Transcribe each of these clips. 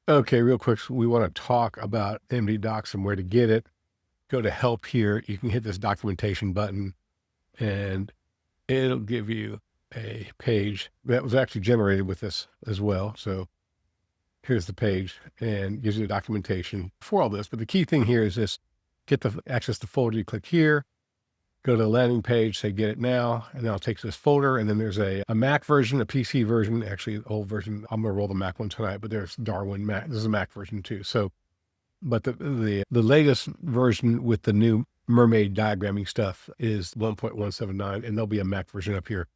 Okay, real quick, so we want to talk about MD Docs and where to get it. Go to help here. You can hit this documentation button and it'll give you a page that was actually generated with this as well. So here's the page and gives you the documentation for all this. But the key thing here is this: get the access to folder. You click here, go to the landing page, say get it now, and now it takes this folder. And then there's a Mac version, a PC version, actually an old version. I'm gonna roll the Mac one tonight, but there's Darwin Mac. This is a Mac version too. So, but the latest version with the new mermaid diagramming stuff is 1.179, and there'll be a Mac version up here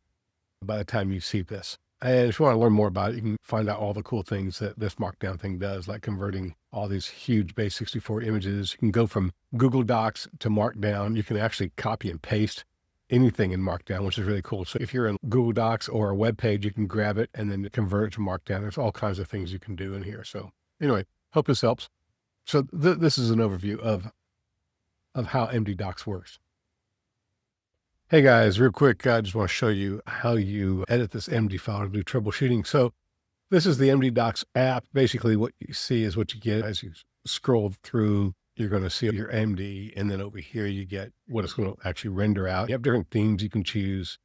by the time you see this. And if you want to learn more about it, you can find out all the cool things that this Markdown thing does, like converting all these huge base 64 images. You can go from Google Docs to Markdown. You can actually copy and paste anything in Markdown, which is really cool. So if you're in Google Docs or a web page, you can grab it and then convert it to Markdown. There's all kinds of things you can do in here. So anyway, hope this helps. So this is an overview of how MD Docs works. Hey guys, real quick, I just want to show you how you edit this MD file to do troubleshooting. So this is the MD Docs app. Basically what you see is what you get as you scroll through. You're going to see your MD, and then over here you get what it's going to actually render out. You have different themes you can choose.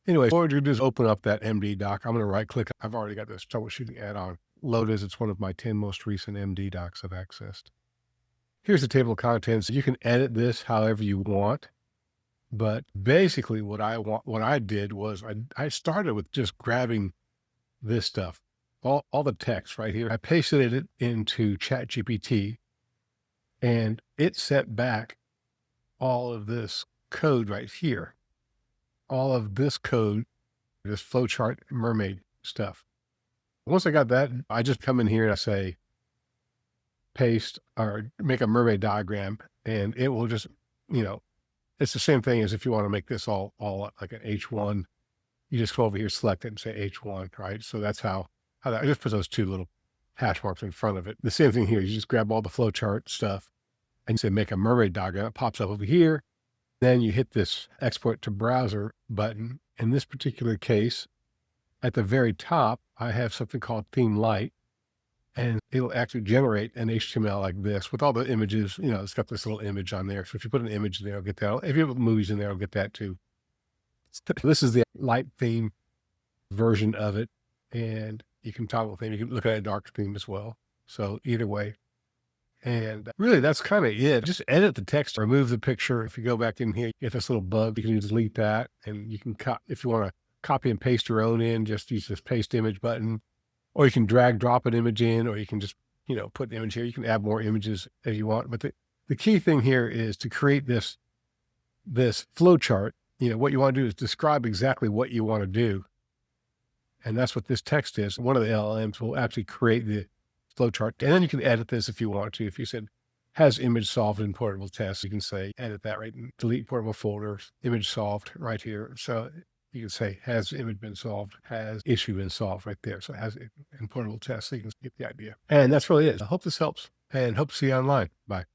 Anyway, what you do is open up that MD doc. I'm going to right click. I've already got this troubleshooting add-on loaded. It's one of my 10 most recent MD docs I've accessed. Here's the table of contents. You can edit this however you want. But basically what I did was I started with just grabbing this stuff, all the text right here. I pasted it into ChatGPT and it sent back all of this code right here. All of this code, this flowchart mermaid stuff. Once I got that, I just come in here and I say, paste or make a mermaid diagram, and it will just, it's the same thing as if you want to make this all like an H1, you just go over here, select it and say H1, right? So that's how that, I just put those two little hash marks in front of it. The same thing here, you just grab all the flowchart stuff and say, make a mermaid diagram. It pops up over here. Then you hit this export to browser button. In this particular case, at the very top, I have something called theme light, and it'll actually generate an HTML like this with all the images. It's got this little image on there. So if you put an image in there, I'll get that. If you have movies in there, I'll get that too. This is the light theme version of it. And you can toggle theme. You can look at a dark theme as well. So either way. And really, that's kind of it. Just edit the text, remove the picture. If you go back in here, you get this little bug, you can delete that. And you can, if you want to copy and paste your own in, just use this paste image button. Or you can drag, drop an image in, or you can just, put an image here. You can add more images if you want. But the key thing here is to create this flow chart. What you want to do is describe exactly what you want to do. And that's what this text is. One of the LLMs will actually create the flow chart. And then you can edit this if you want to. If you said, has image solved in portable tests, you can say, edit that right and delete portable folders, image solved right here. So you can say, has image been solved? Has issue been solved right there? So it has in portable tests, so you can get the idea. And that's really it. I hope this helps and hope to see you online. Bye.